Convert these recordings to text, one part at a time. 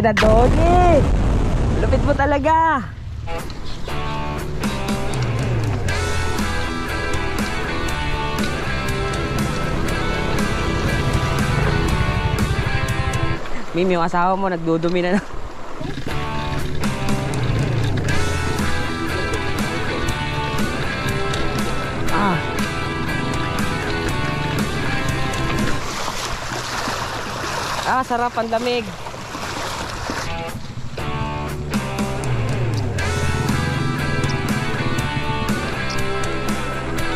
kina Donnie. Lupit mo talaga. Mimi, yung asawa mo nagdudumi na. Sarap ang lamig.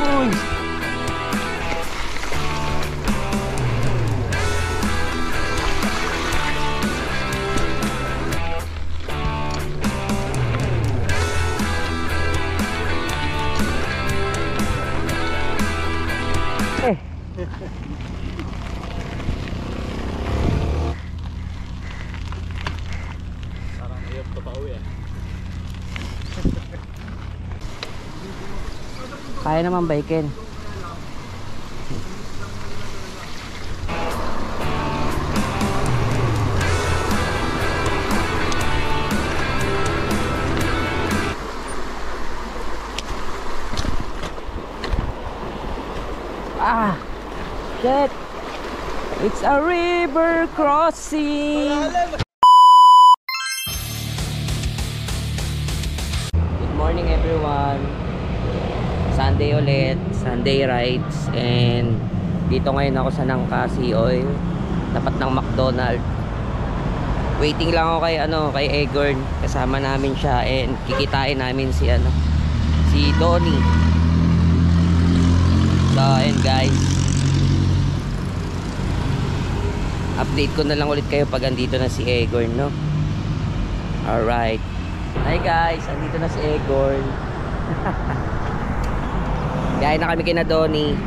Uy. Kaya naman baikin. Shit. It's a river crossing. Good morning everyone. Sunday ulit, Sunday rides, and dito ngayon ako sa Nangka Sea Oil, tapat ng McDonald's. Waiting lang ako kay Egorn, kasama namin siya, and kikitain namin si Donnie. So and guys, update ko na lang ulit kayo pag andito na si Egorn, no? Alright. Hi guys, andito na si Egorn. Gaya na kami kina Donnie.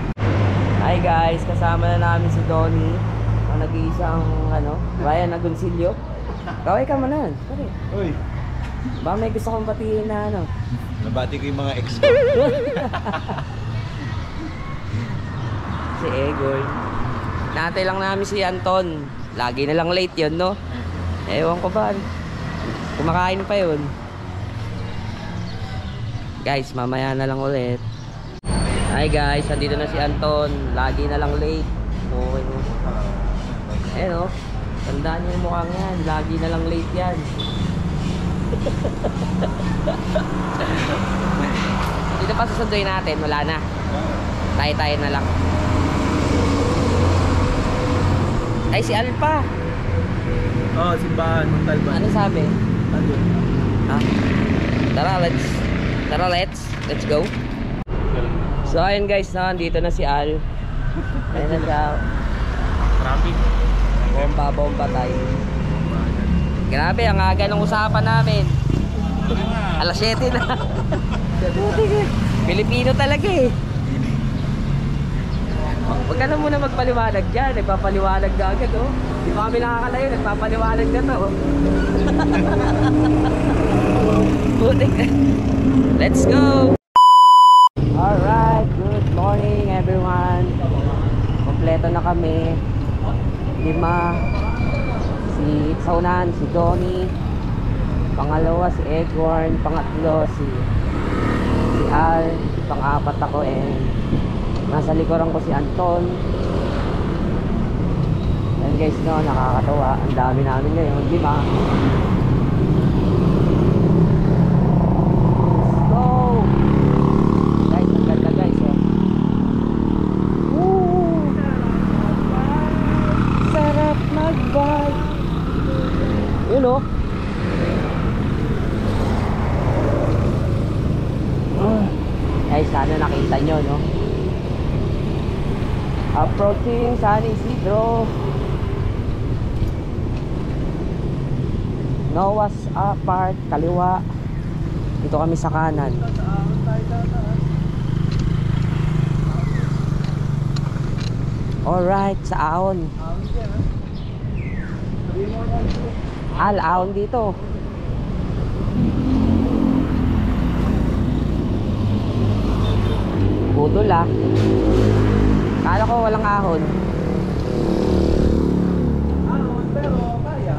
Hi guys, kasama na namin si Donnie, ang nag-iisang Ryan Agoncillo. Kaway ka manan. Uy. Ba may gusto kong batiin na Nabati ko yung mga ex ko. Si Egor. Natay lang namin si Anton. Lagi na lang late yun, no? Ewan ko ba. Kumakain pa yun. Guys, mamaya na lang ulit. Hi guys, andito na si Anton. Lagi na lang late. Okay mo. Ayan o. Tandaan niyo yung mukhang yan. Lagi na lang late yan. Dito pa susunduin natin. Wala na. Tayo-tayo na lang. Ay, si Alpa. Oo, simbahan. Montalban. Ano sabi? Ano? Tara, let's go. So ayun guys, nandito na si Al. Ayun na siya. Traffic. Bomba tayo. Grabe, ang aga ng usapan namin. Alas 7 na. Pilipino talaga eh. Huwag ka na muna magpaliwanag dyan. Nagpapaliwanag na agad oh. Di pa kami nakakalayo, nagpapaliwanag na to oh. Let's go. Alright, good morning everyone. Kompleto na kami. 5. Sa unahan si Donnie, pangalawa si Egorn, pangatlo si Al, pang-apat ako, and nasa likuran ko si Anton. And guys, no, nakakatawa, ang dami namin ngayon, 5. Guys, sana nakita nyo, no? Approaching San Isidro, Noah's Park, kaliwa. Dito kami sa kanan. Alright, sa Aon. Aon dito. Budol ah. Kala ko walang ahon. Ahon pero kaya.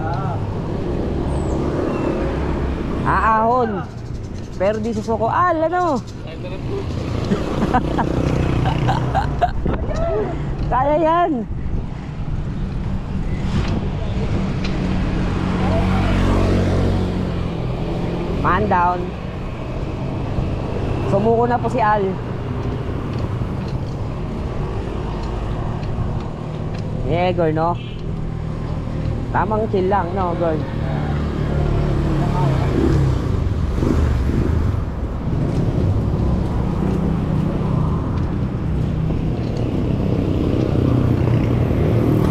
Aahon. Pero di susuko. Ano? Kaya yan. Man down. Sumuko na po si Al. Yeah, girl, no? Tamang chill lang, no, girl?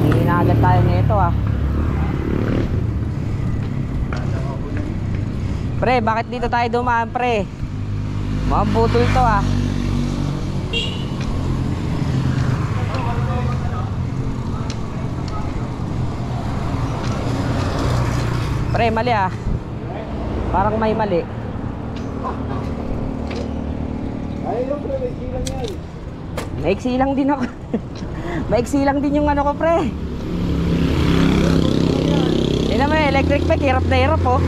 Hindi na agad tayo nito, ah. Pre, bakit dito tayo dumaan, pre? Mabutol to, ah. Pre, mali, ah. Parang may mali. Ay, yung pre, may silang yan. Maiksi lang din ako. Maiksi lang din yung ano ko, pre. Hindi naman, electric bike, hirap na hirap, oh.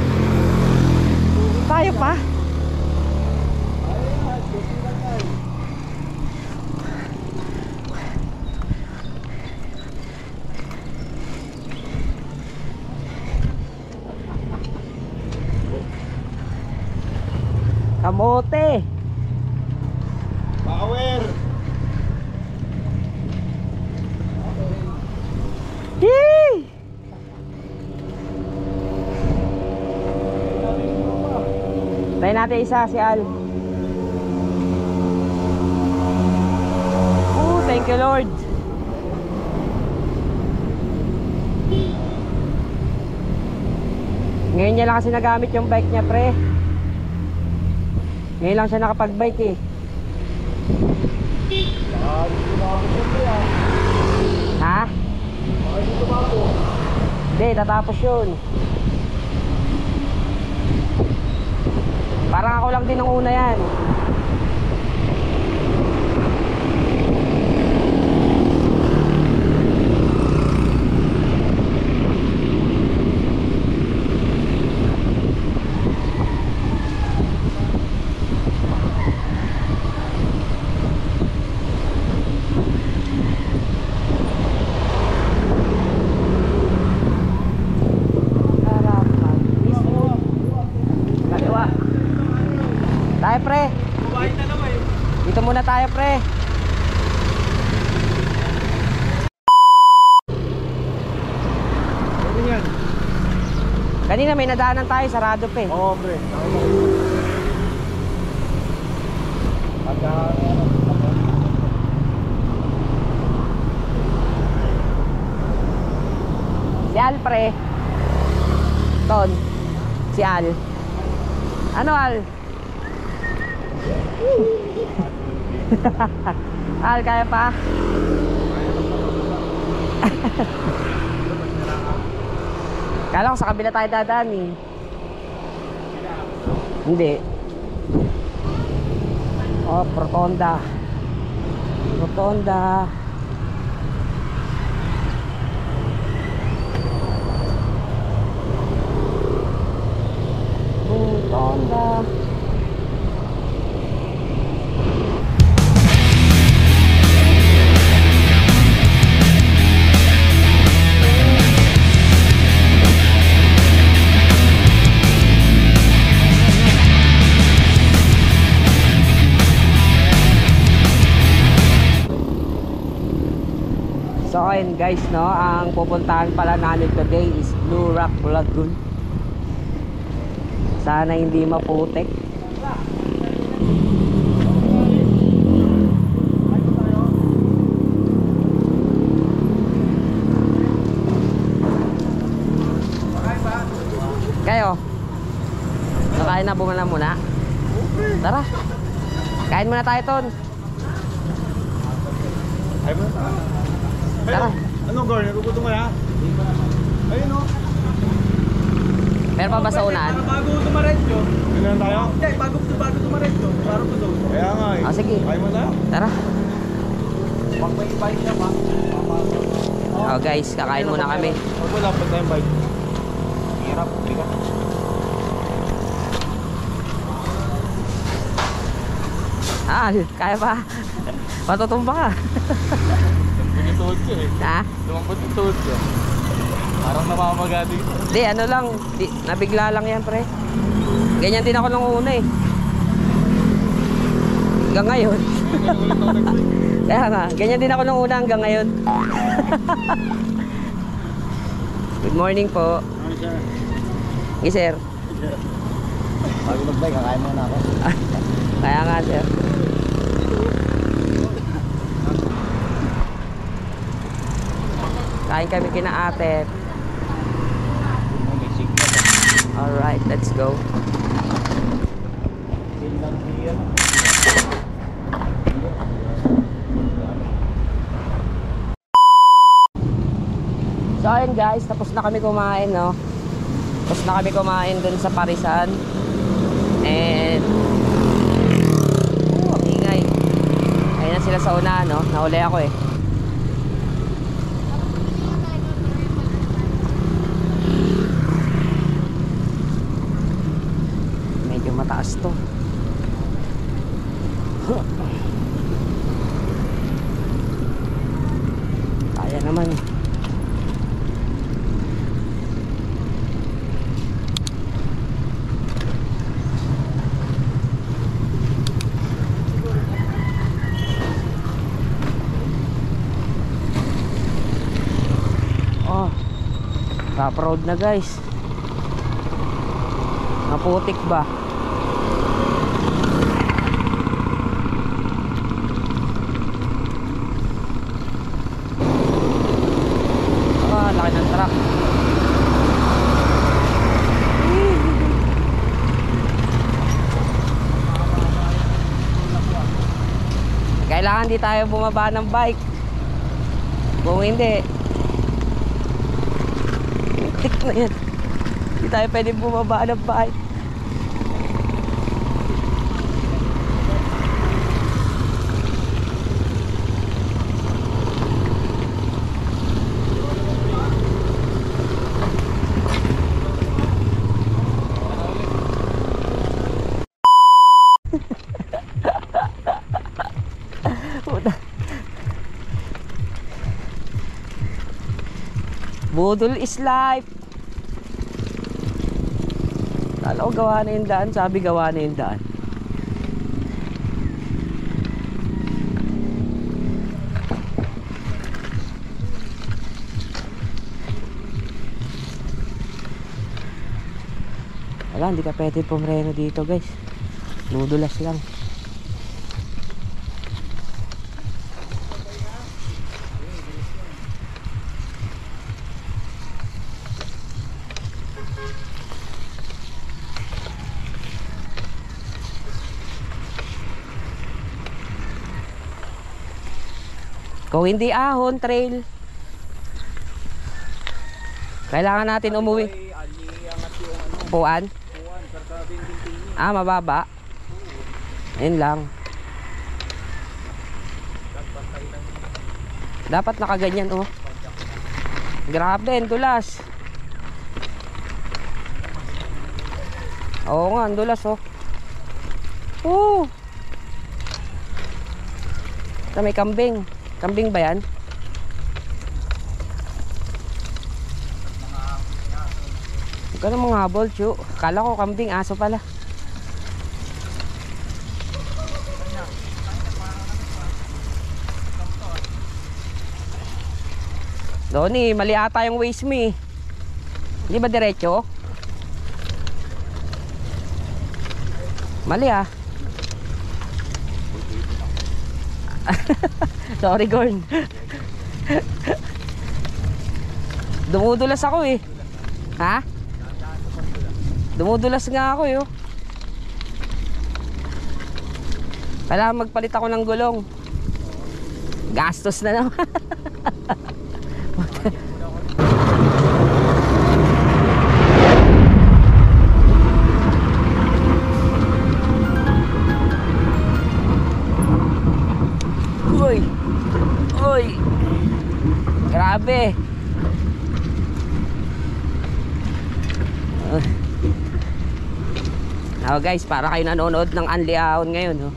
Tayo pa. Kamote. Power! Yee! Try natin isa si Al. Oh, thank you Lord. Ngayon niya lang kasi nagamit yung bike niya, pre. Ngayon lang siya nakapag-bike, eh. Ha? Hindi, tatapos yun. Parang ako lang din ang una yan. Tayo, pre. Dito muna tayo, pre. Ano yan? Kanina may nadaanan tayo, sarado pa, eh. Oo, pre. Si Al, pre. Ton. Si Al. Ano, Al? Al, kaya pa? Kala ko sa kabila tayo dadaan, eh. Hindi. Oh, Rotonda. Rotonda. Rotonda. So ayun guys, no, ang pupuntahan pala namin today is Blue Rock Lagoon. Sana hindi maputik. Kayo? Nakain na, bumala muna. Tara. Kain muna tayo, Ton. Ay mo? Tara. Anong girl? Nagugutom ka na? Ayun o. Meron pa ba sa unahan? Bago tumaretso. Ganyan tayo? Hindi, bago tumaretso. Parang ko doon. Kaya nga eh. Ah, sige. Kaya mo na? Tara. Pag may bike na pa. Oh guys, kakain muna kami. Pag wala pa tayong bike. Hirap, bigat. Mahal, kaya pa. Patutumba ka. Lumambot yung tuhod ko eh. Ha? Lumambot yung tuhod ko. Parang namamaga dito. Di, ano lang. Di, nabigla lang yan, pre. Ganyan din ako nung una eh. Hanggang ngayon. Kaya nga, ganyan din ako nung una hanggang ngayon. Good morning po. Ano siya? Yes, sir. Bago mag-bike, kakain muna ako. Kaya nga, sir. Kain kami kina ate. May signal. Alright, let's go. So ayun guys, tapos na kami kumain, no? Tapos na kami kumain dun sa Parisan. And ang ingay. Ayun na sila sa una, no? Nahuli ako eh. Medyo mataas to. Kaya naman. Oh, top road na guys. Naputik ba? Ah, laki ng truck. Kailangan di tayo bumaba ng bike. Kung hindi, tik na yan. Di tayo pwede bumaba ng bike. Budol is life. Kala ko gawa na yung daan. Sabi gawa na yung daan. Wala, hindi ka pwede pumreno dito guys. Nudulas lang. Kung hindi ahon, trail. Kailangan natin umuwi. Puan? Ah, mababa. Ayun lang. Dapat nakaganyan, oh. Grabe, ang dulas. Oo nga, ang dulas, oh. Oo. Ito may kambing. Kambing ba yan? Huwag ka na mga habol, Chu. Kala ko kambing, aso pala. Doon eh, mali ata yung waste me. Hindi ba diretso? Mali ah. Sorry, Gorn. Dumudulas ako eh. Ha? Dumudulas nga ako eh. Kailangan magpalit ako ng gulong. Gastos na naman. Uy! Uy! Grabe! Now guys, para kayo nanonood ng Anli Ahon ngayon, oh.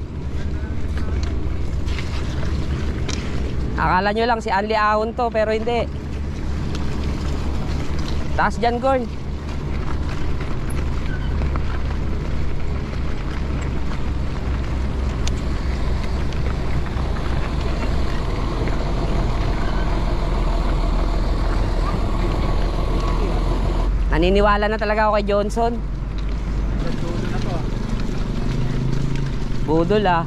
Akala nyo lang si Anli Ahon to, pero hindi. Taas dyan, Gorn. Naniniwala na talaga ako kay Johnson. Budol ah.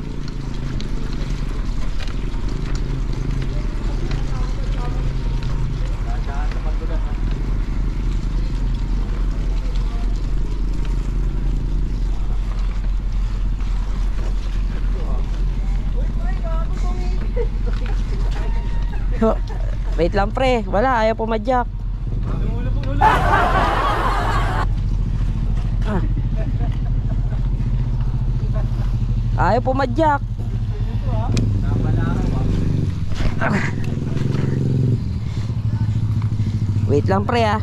Wait lang pre, wala, ayaw pumadyak. Ayaw pumadyak. Wait lang pre ah.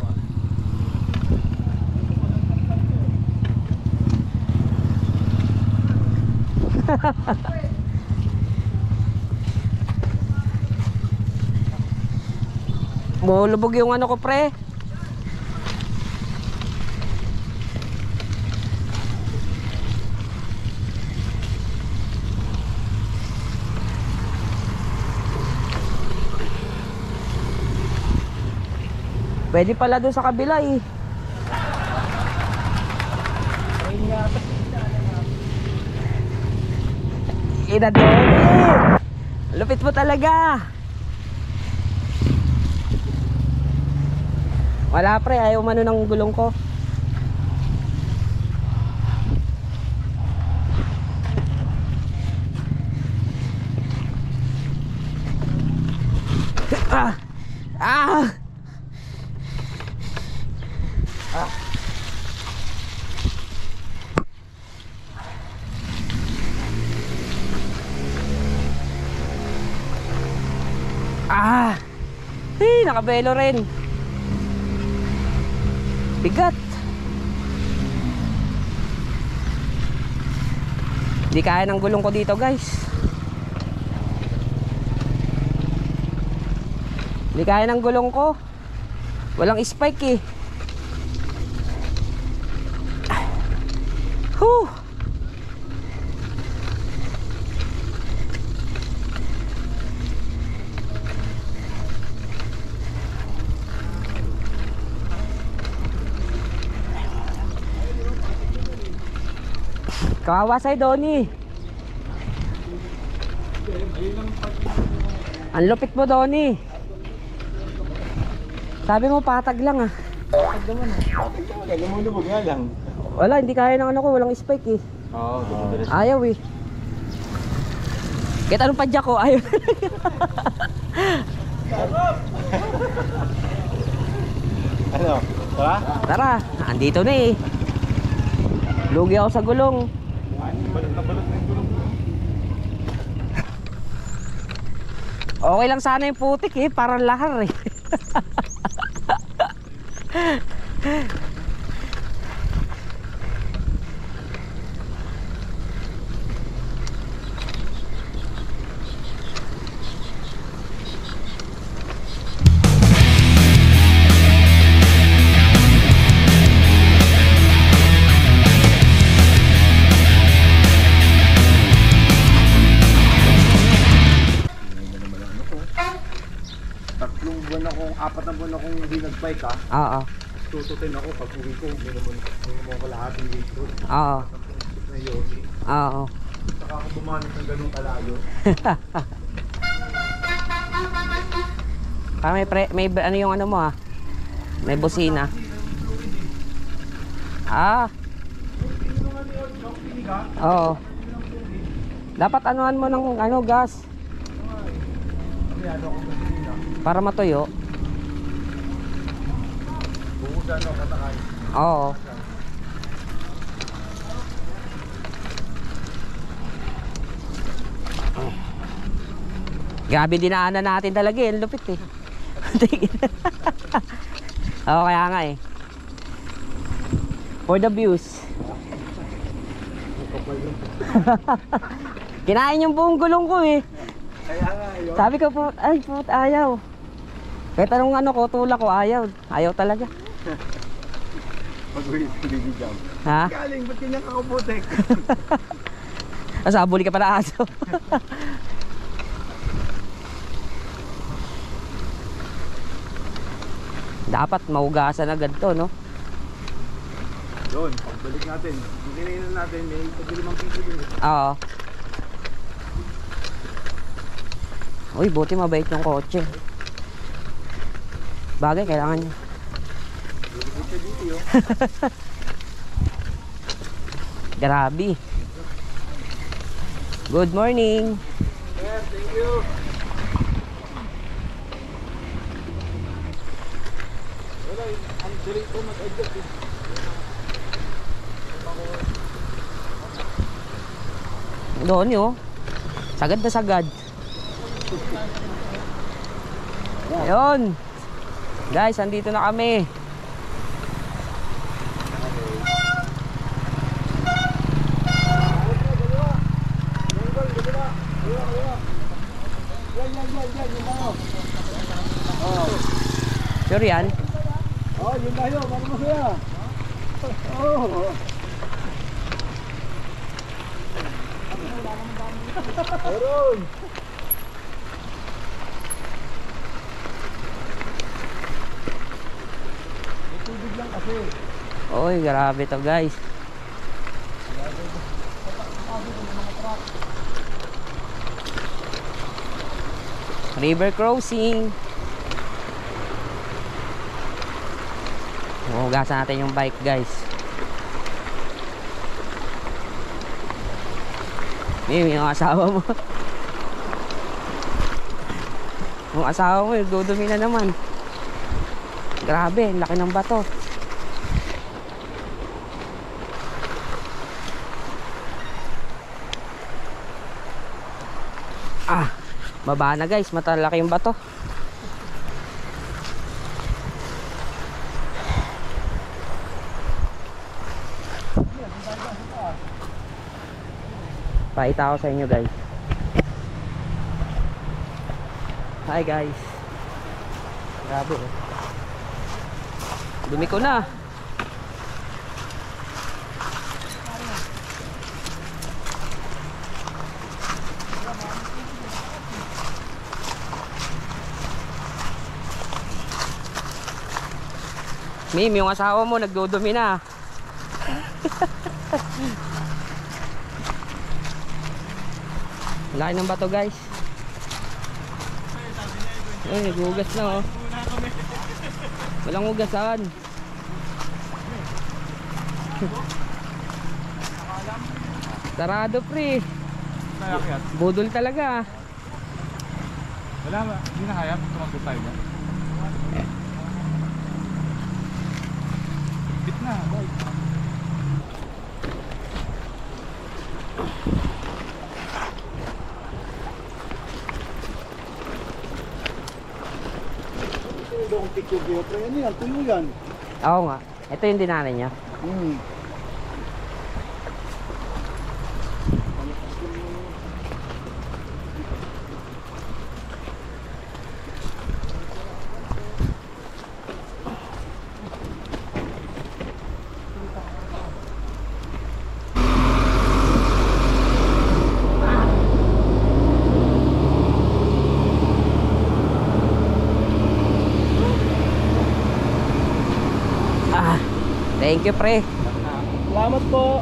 Mulubog yung ano ko pre. Pwede pala doon sa kabila eh. Ina doon eh. Lupit mo talaga. Wala pre, ayaw mano ng gulong ko. Ah! Ah! Ah! Nakabelo rin. Bigat. Hindi kaya ng gulong ko dito guys. Hindi kaya ng gulong ko. Walang spike eh. Whew. Kawawa sa'yo, Donnie. Ang lupit mo, Donnie. Sabi mo, patag lang ah. Patag naman ah. Patag naman, lumulubog nga lang. Wala, hindi kaya ng ano ko, walang spike eh. Oo, dumudulas. Ayaw eh. Kahit anong padyak ko, ayaw. Ano? Tara? Tara, andito na eh. Lugi ako sa gulong. Balot na yung gulong ko. Okay lang sana yung putik eh, parang lahar eh. Apat na buwan akong hindi nag-bike ah. Oo. Tututin ako pag uwi ko, minimum ko lahat ng dito. Oo. Na yogi. Oo. Saka ako bumanit ng ganung kalayo. May ano yung ano mo ah? May busina. Ah. Oo. Dapat anuhan mo ng ano gas. Para matuyo. Buhudan ako katakay. Oo. Grabe dinaanan natin talaga eh. Ang lupit eh. Oo, kaya nga eh. For the views. Kinain yung buong gulong ko eh. Kaya nga yun. Sabi ko po, ay put, ayaw. Kahit anong ano ko, tulak ko, ayaw. Ayaw talaga. Pag-uwi sa baby jump. Ha? Galing, ba't ganyan kakabutek? Asabuli ka pala aso. Dapat maugasan agad to, no? Doon, pagbalik natin. Hindi natin, may pag-limang piso din. Oo. Uy, buti mabait yung kotse. Bagay, kailangan niya. Siya dito yun. Grabe. Good morning. Yes, thank you. Wala, ang galing ko mag-adjust eh. Doon yun. Sagad na sagad. Ayun. Guys, andito na kami. Sure yan? Oh, yun tayo, paano masaya? Oh. Meron. May tubig lang kasi. Oy, grabe to guys. River crossing. Hugasan natin yung bike guys. Yung asawa mo. Yung asawa mo, dudumi na naman. Grabe, ang laki ng bato. Ah, baba na guys, matalaki yung bato. Pakita ko sa inyo guys. Hi guys. Grabe oh. Dumi ko na. Mim, yung asawa mo nagdudumi na. Laki ng bato guys. Ay, naghugas na oh. Walang hugasan. Sarado pre. Budol talaga. Wala ba? Hindi na kaya. Tumakbo tayo ba? Bit na, boy. Ito ang picture ko. Pero ano yan? Tuyo yan. Oo nga. Ito yung dinanan niya. Ah, thank you pre. Salamat po.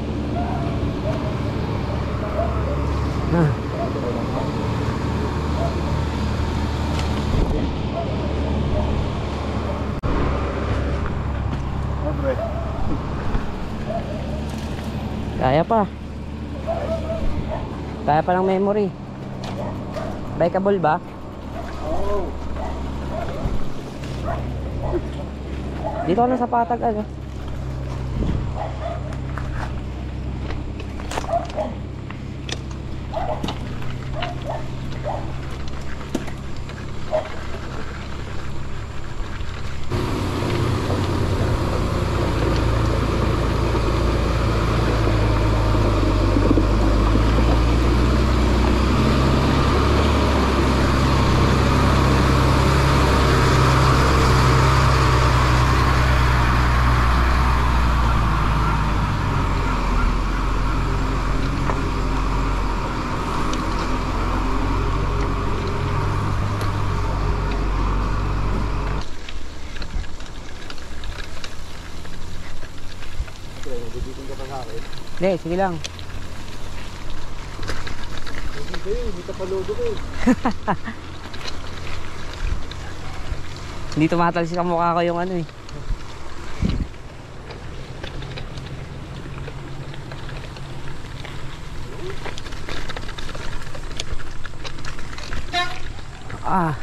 Ah. Siyempre. Kaya pa. Kaya pa ng memory. Bikeable ba? Oo. Dito ako na sa patag ano. Hindi, sige lang. Hindi tapalodo ko eh. Hindi tumatalsik ang mukha ko yung ano eh. Ah.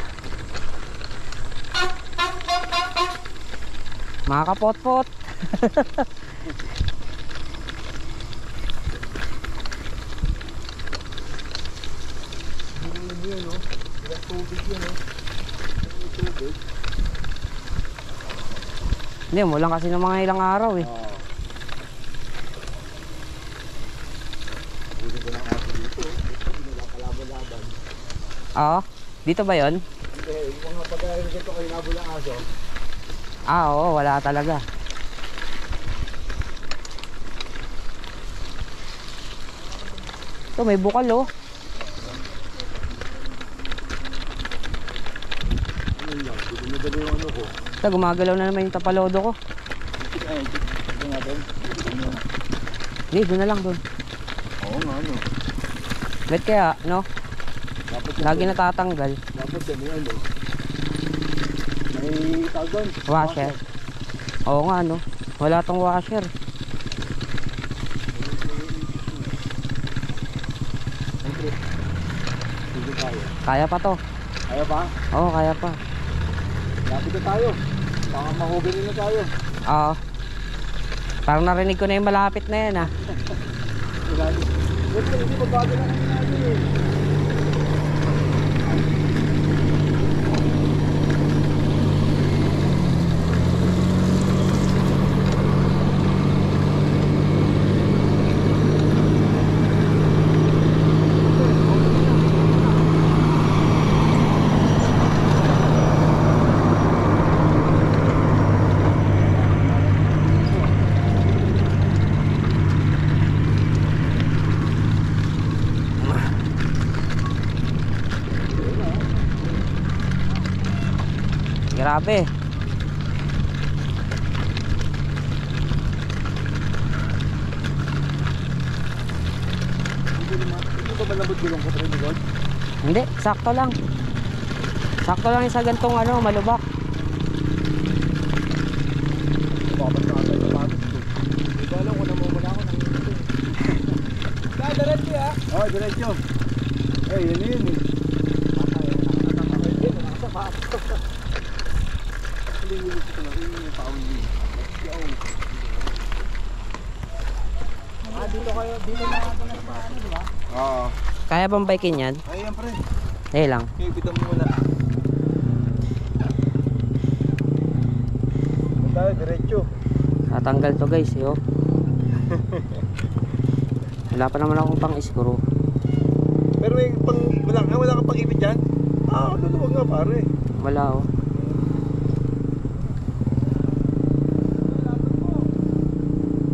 Mga kapot-pot. Yun, no? Ilang tubig yun, no? Tubig. Hindi, mulang kasi ng mga ilang araw eh. Oo. Buti ko lang ako dito. Hindi na kalaban-laban. Oo. Dito ba yon? Hindi, yung mga pagkain ko kayo nabulang aso. Ah, oo, wala talaga. Ito, may bukal oh. Ano lang, hindi madali yung ano ko. Ito, gumagalaw na naman yung tapalodo ko. Ay, ito natin. Hindi, doon na lang doon. Oo nga, ano. Ba't kaya, no? Dapat Lagi natatanggal. Dapat yan, may ano. May tagon. Washer. Oo nga, no? Wala tong washer. Hindi tayo. Kaya pa to. Kaya ba? Oo, kaya pa. Lapit na tayo. Baka mahugin na tayo. Oo. Parang narinig ko na yung malapit na yan, ah. Hindi ba bago na kami natin eh. Grabe. Hindi ba malambot gulong ko rin, Lord? Hindi, sakto lang. Sakto lang yung sa gantong ano, malubak. Bakit na tayo papatos ko? Hindi ko alam kung namumula ako ng ito. Diretso ah? Oo, diretso. Eh, yun yun eh. Nakakatamakay din, nakakatamakay. Hindi ko lang yung paawin yun. Dito kayo, dito na ako na sa ano, di ba? Oo. Kaya bang bikin yan? Ay, yan pre. Eh lang. Okay, bitan mo muna. Tayo, diretso. Tatanggal to guys, yo. Wala pa naman akong pang screw. Pero may pang, wala kang pang-ipit dyan? Ah, luluwag nga pare. Wala oh.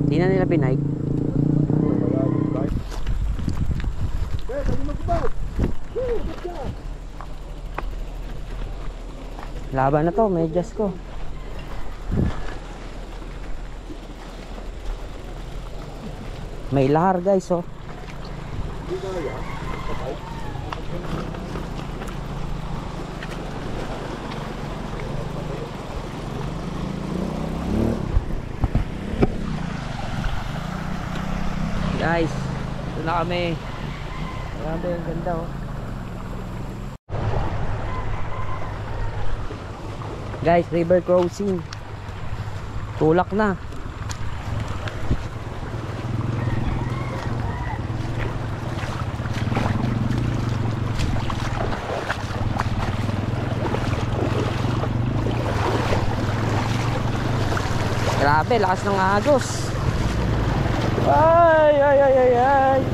Di na nila pinay. Laban na to, medyas ko. May lahar guys oh. Guys, ito na kami. Grabe, ang ganda oh. Guys, river crossing. Tulak na. Grabe, lakas ng agos. Ay, ay, ay, ay, ay.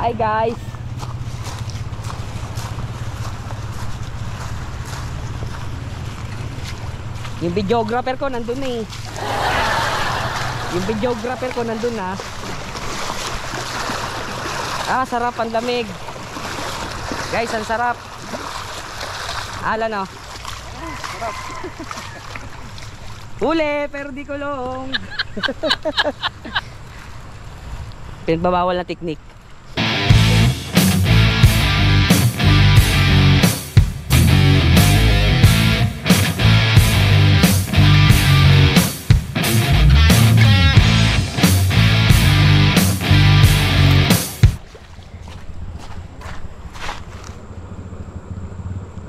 Hi guys. Yung videographer ko nandun eh. Yung videographer ko nandun na. Ah, sarap, ang lamig. Guys, ang sarap. Ala no. Sarap. Huli, pero di kulong. Pinagbabawal na teknik.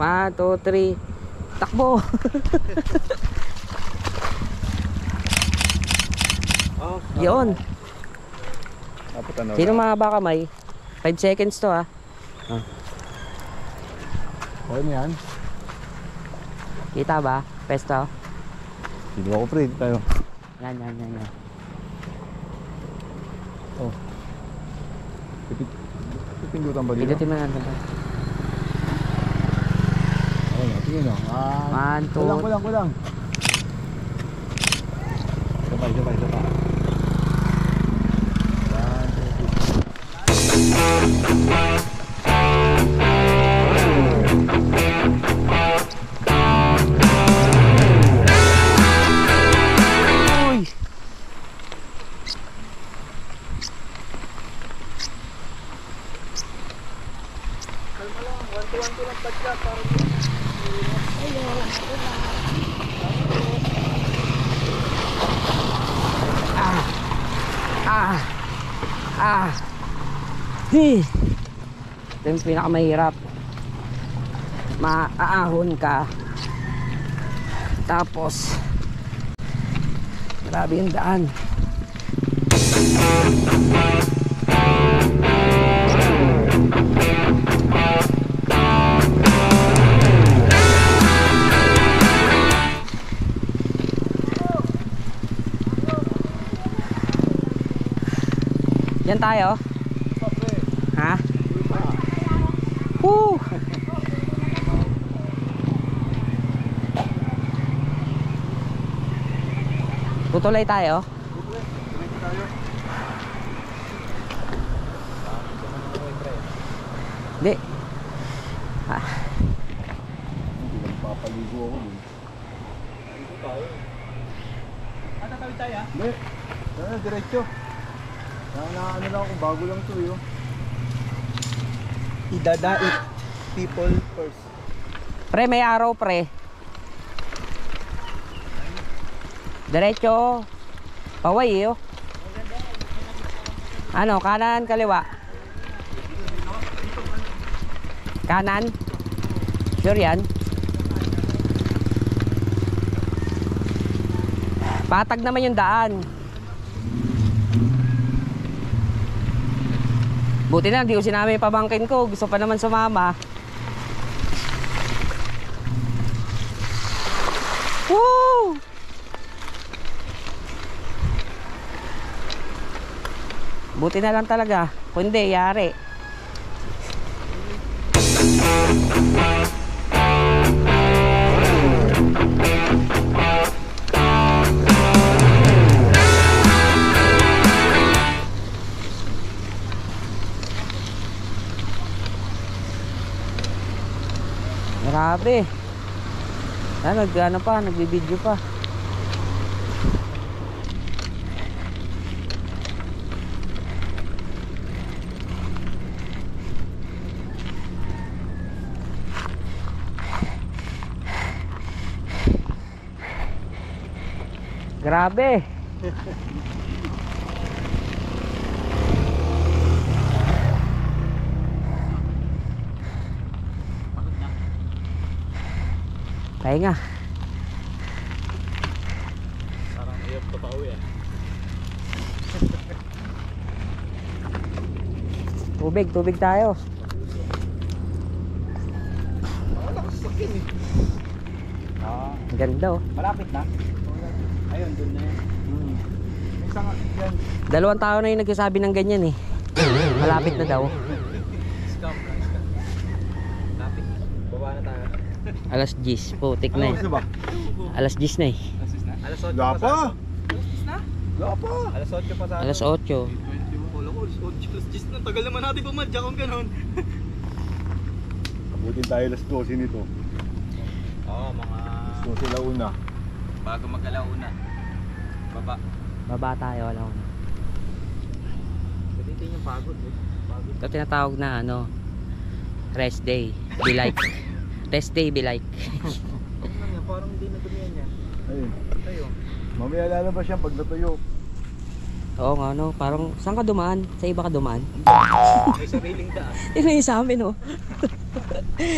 One, two, three. Takbo. Oh, Yun. dapat ano? Sino mahaba kamay? 5 seconds to ah. Okay na yan. Kita ba? Pesto. Hindi ako pre, tayo. Yan. Oh. Pipindutan ba dito? Pindutin mo na. Okay na, tingin o. One, two. Kulang. Sabay. One, two, three. Uy! Ito yung pinakamahirap. Maaahon ka. Tapos grabe yung daan. Yan tayo. Ha? Woo! Tutulay tayo. Hindi. Papaligo ako dun. Dito tayo. Tatawid tayo ah? Hindi. Diretso. Ano lang ako, bago lang to yun. Idadait people first. Pre, may araw pre. Diretso. Paway yo. Ano, kanan, kaliwa? Kanan? Sure yan? Patag naman yung daan. Buti na, di ko sinama yung pamangkin ko. Gusto pa naman sumama. Woo! Buti na lang talaga. Kundi, yari. Grabe. Ano pa, nagbibideo pa. Grabe. Pahinga. Parang ayop pa pauwi eh. Tubig tayo. Lakas sakin eh. Ang ganda oh. Malapit na? Ayun, dun na yan. May isang yan. 2 tao na yung nagsasabi ng ganyan eh. Malapit na daw. Scam. Lapit. Baba na tayo. Alas 10, putik na eh. Ano ba? Alas 10 na eh. Alas 8 pa. Alas 8 pa. Alas 8. Alas 10 na, tagal naman natin pumadya kung ganon. Abutin tayo alas 12 nito. Oo, mga Alas 12 launa. bago mag-alauna. Baba. Baba tayo, wala ko na. Dito yung pagod eh. Pagod. Ito tinatawag na ano, rest day, be like. Rest day, be like. Ano lang yan, parang hindi na dumiyan yan. Ayun. Tayo. Mamaya lalabas yan pag natuyo. Oo nga, no, parang saan ka dumaan? Sa iba ka dumaan? May sariling daan. Yun yung sa amin, oh.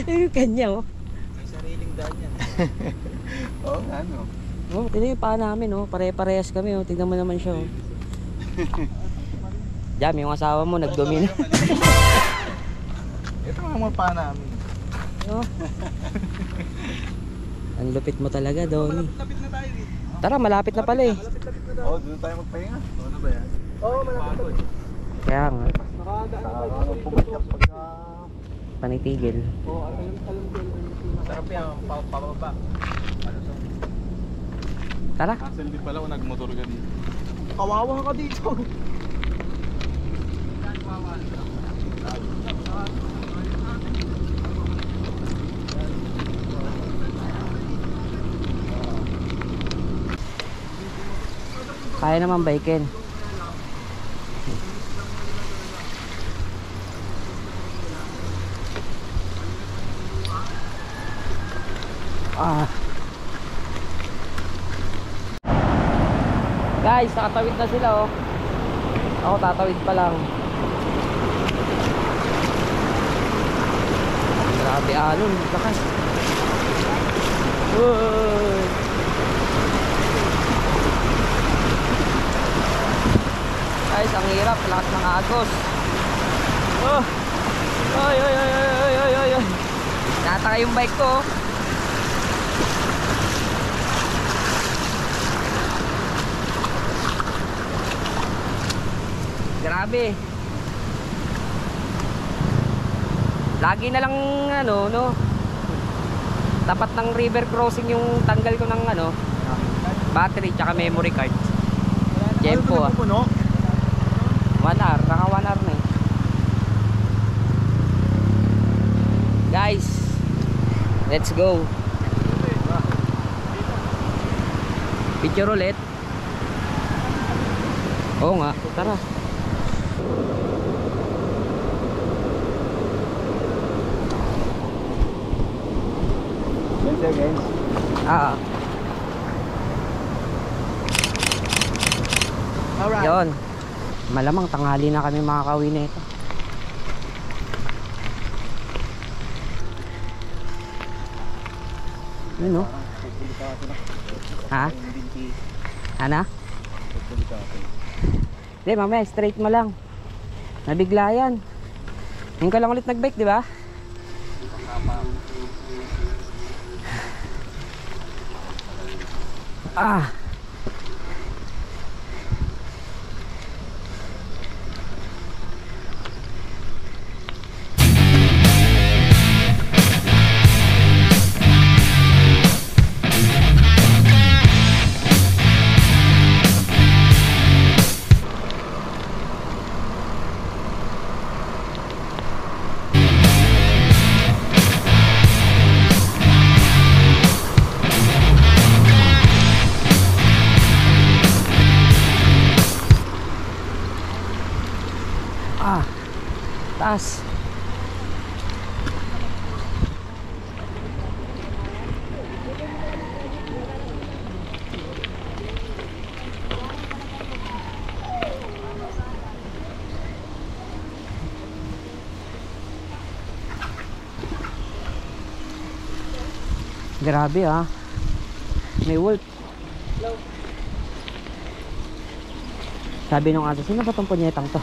Yung kanya, oh. May sariling daan yan. Oo nga no. Oh, tingnan yung paa namin, oh. Pare-parehas kami, oh. Tingnan mo naman siya, oh. Jam, yung asawa mo, nagdumi na. Ito nga mga pa namin. Oh. Ang lupit mo talaga, Donnie. Lapit na tayo eh. Tara, malapit na pala, eh. Lapit na daw. Oo, doon tayo magpahinga. Ano ba yan? Oo, malapit. Kaya nga, Nakadaan na Ano pumatyak pagka... panitigil. Oo, alam ko yung sarap yan, pababa. Tara. Hassle din pala kung nagmotor ka dito. Kawawa ka dito. Kaya naman baikin. Ah. Guys, nakatawid na sila, oh. Ako tatawid pa lang. Grabe alon, lakas. Uy. Guys, ang hirap, lakas ng agos. Oh. Oy, oy, oy, oy, oy, oy, oy, oy. Nataka yung bike ko, oh. Grabe. Lagi na lang ano, no. Tapat ng river crossing yung tanggal ko ng ano, battery tsaka memory card. Tempo, ah. 1 hour, naka 1 hour na eh. Guys, let's go. Picture ulit. Oo nga, tara. Seconds. Ah. Alright. Yon. Malamang tanghali na kami makakauwi nito. Yun, no? Ha? Ano? Hindi, mamaya straight mo lang. Nabigla yan. Ngayon ka lang ulit nagbike, di ba? Ah. Taas. Grabe, ah. May wolf. Sabi nung aso, sino ba tong punyetang to?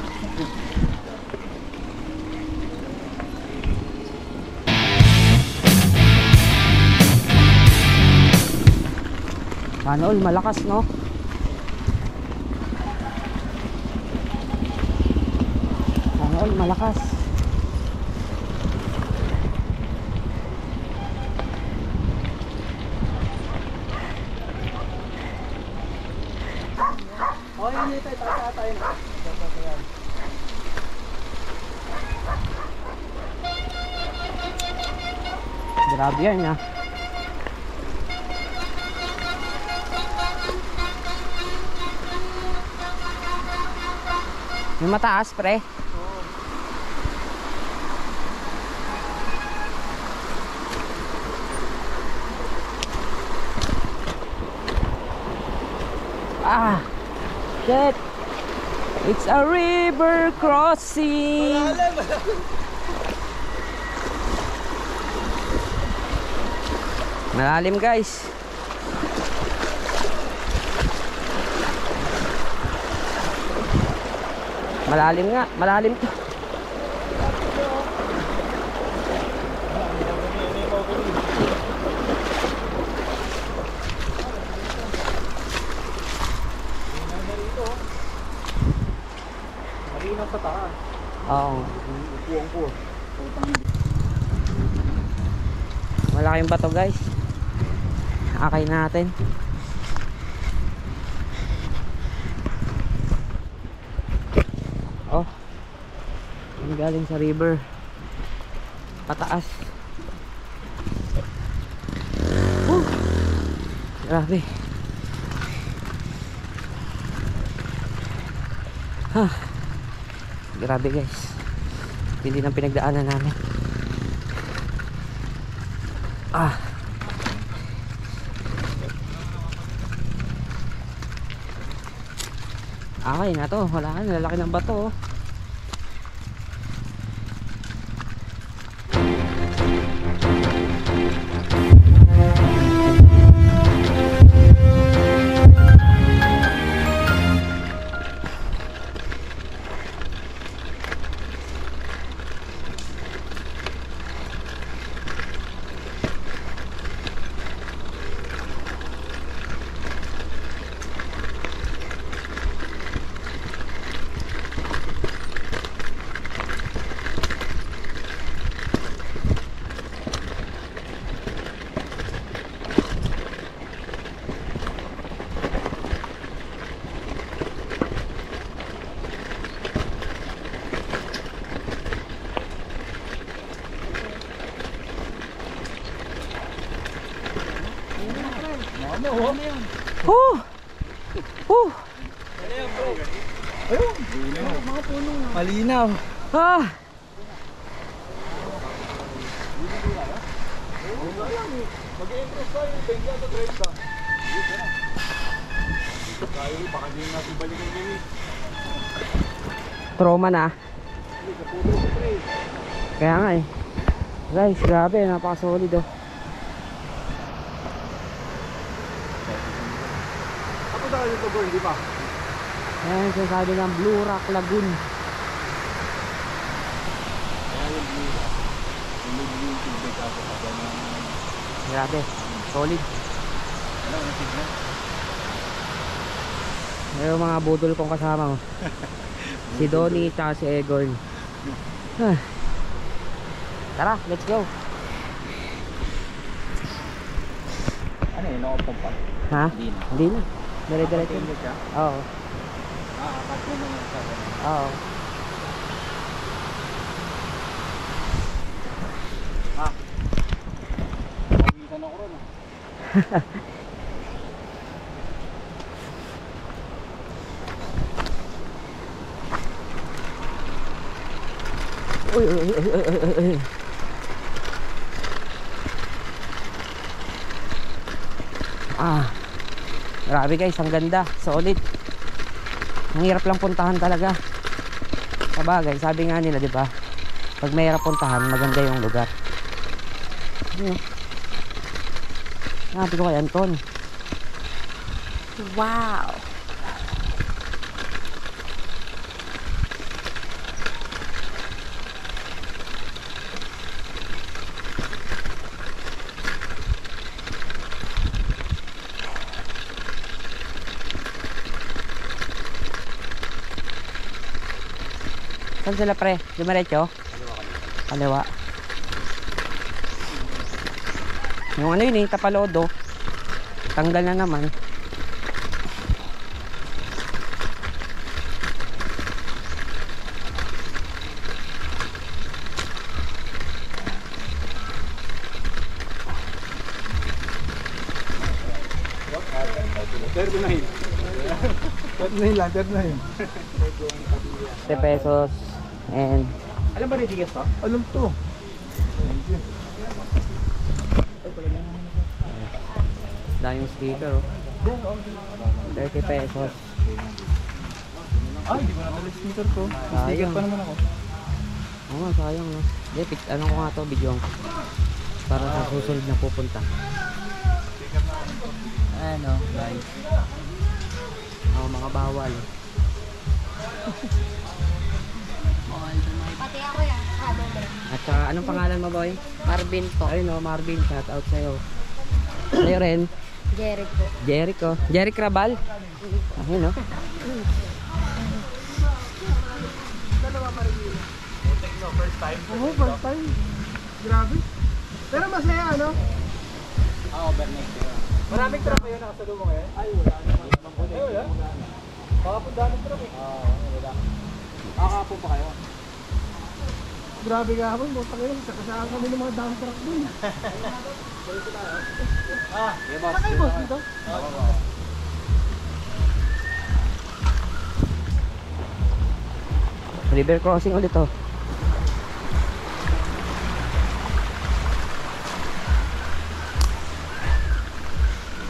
Sana all malakas, no? Sana all malakas. Oh, yun tayo na. Grabe yan ha. May mataas pre. Ah, shit. It's a river crossing. Malalim guys. Malalim nga, malalim to. Malinaw sa taas. Oo. Upuan ko. Malaking bato guys. Akay natin. Oh. Ang galing sa river. Pataas. Grabe. Grabe guys. Hindi nang pinagdaanan namin. Okay na to. Wala ka. Lalaki ng bato oh. Malinaw. Mag-i-impress tayo, bengga sa drive ka. Kaya baka hindi natin balikan yun. Trauma na. Kaya nga eh. Guys, grabe, napaka-solid oh. Ako dahil ito bro, hindi pa? Ayan, sinasabi ng Blue Rock Lagoon. Grabe, solid. Mayroong mga budol kong kasama oh. Si Donnie at si Egon. Tara, let's go. Ano yun, nakapumpa? Ha? Hindi na. Hindi na. Dire-diretso. siya? Oo. Akat mo na yung sabi. Oo. Pagitan ako ron. Uy, uy, uy, uy, uy, uy. Grabe guys, ang ganda, solid. Ang hirap lang puntahan talaga. Sabagay, sabi nga nila, 'di ba? Pag mahirap puntahan, maganda yung lugar. Sabi ko kay Anton. Wow. Saan sila pre? Dumiretso? Kaliwa. Yung ano yun eh, Tapalodo. Tanggal na naman. 39. 39 lang, 39. 10 pesos. And Alam ba Ridigas to? Alam to. Thank you. daming sticker oh. 30 pesos. Ay, di ko na tuloy sneaker ko. Sneaker Sayang. pa naman ako. Oo nga, sayang no. Hindi, ano ko nga to, video ko. Para sa susunod na pupunta. Ano, guys. Oh, mga bawal. Pati ako yan. At saka, anong pangalan mo, boy? Marvin po. Ayun no, Marvin, shout out sa'yo. Sa'yo rin, Jerry po. Jericho. Jeric Rabal. Ayun no. Oo, first time. Grabe. Pero masaya, ano? Maraming truck kayo nakasalubong ngayon? Ay, wala naman. Ay, wala? Baka po daming truck eh. Wala. Nakakapo pa kayo? Grabe ka hapon, buta kayo. Sakasaan kami ng mga dump truck dun. Yeah, boss. Sakay boss dito? River crossing ulit oh.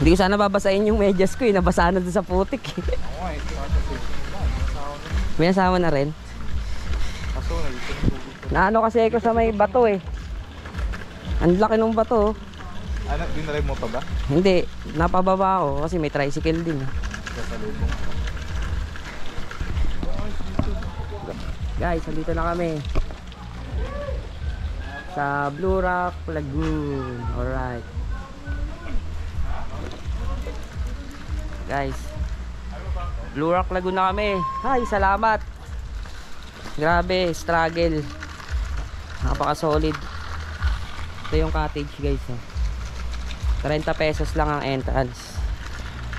Hindi ko sana babasahin yung medyas ko eh. Nabasa na doon sa putik eh. May asawa na rin. Naano kasi ako sa may bato eh. Ang laki ng bato oh. Ano, dinalay mo pa ba? Hindi, napababa ako kasi may tricycle din. Guys, andito na kami sa Blue Rock Lagoon. Alright. Guys, Blue Rock Lagoon na kami. Hi, salamat. Grabe, struggle. Napaka-solid. Ito yung cottage guys. 30 pesos lang ang entrance.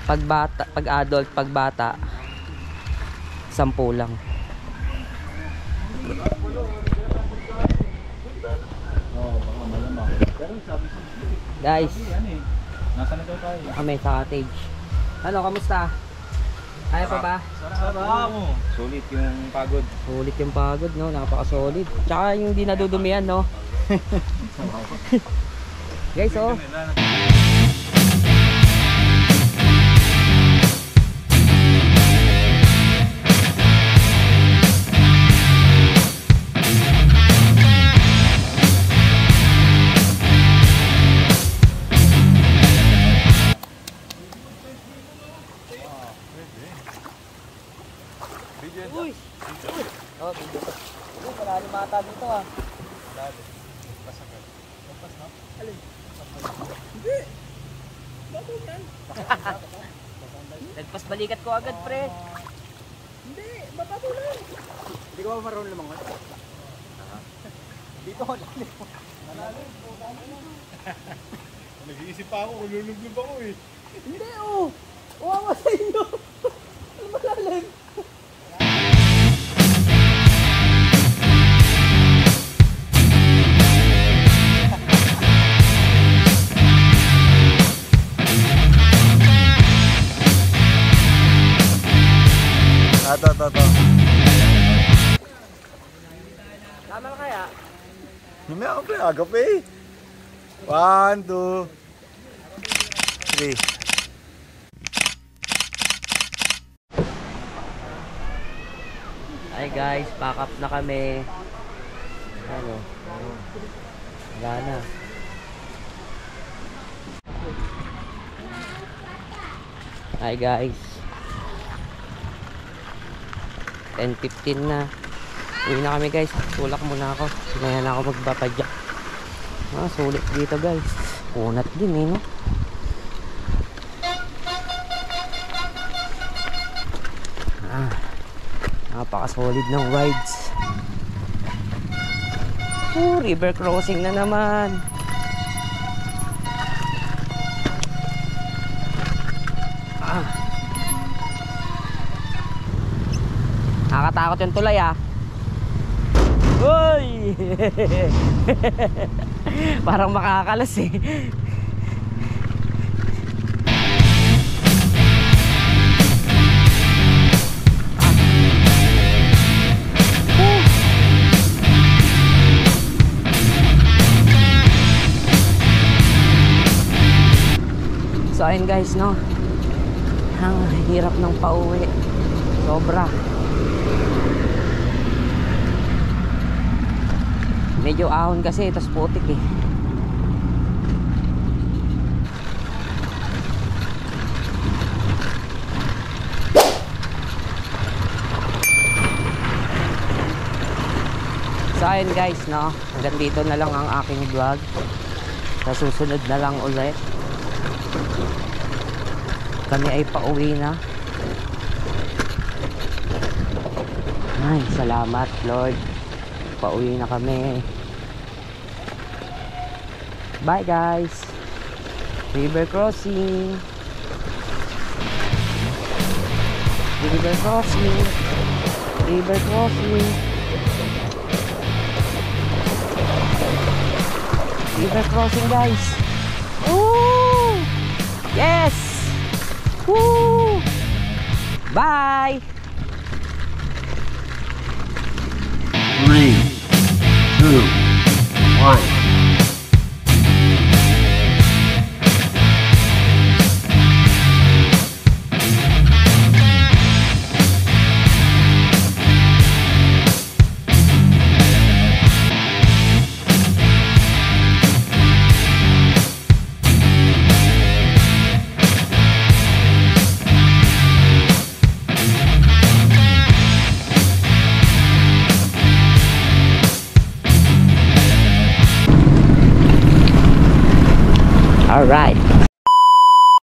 Pag bata, pag adult, pag bata 10 lang. Guys, Nasaan na daw tayo? kami sa cottage. Ano, kamusta? Kaya pa ba? Sarap mo. Sulit yung pagod. Sulit yung pagod, no? Napaka-solid. Tsaka yung di nadudumihan, no? Guys, oh. Uy! Oh, dito. Uy, malalim mata dito ah. Nagpas balikat ko agad, pre. Hindi, babato lang. Hindi ko ba marunong lumangon? Dito ako lang. Nag-iisip pa ako kung lulublob ako eh. Hindi, oh. Uwawa sa inyo. Ano malalim? Ito. Tama na kaya? Hindi ako pre, agap eh. 1, 2, 3. Hi guys, pack up na kami. Ano? Wala na. Hi guys. 10:15 na. Uwi na kami guys. Tulak muna ako. Sinaya na ako magpapadyak. Sulit dito guys. Unat din eh no. Napaka-solid ng rides. River crossing na naman. Nakakatakot yung tulay ah. Uy! Parang makakalas eh. So ayun guys, no, ang hirap ng pauwi, sobra. Medyo ahon kasi, tapos putik eh. So ayun guys, no, hanggang dito na lang ang aking vlog. Sa susunod na lang ulit, kami ay pauwi na. Ay, salamat Lord, pauwi na kami. Bye guys. River crossing. River crossing. River crossing. River crossing guys. Woo! Yes! Woo! Bye!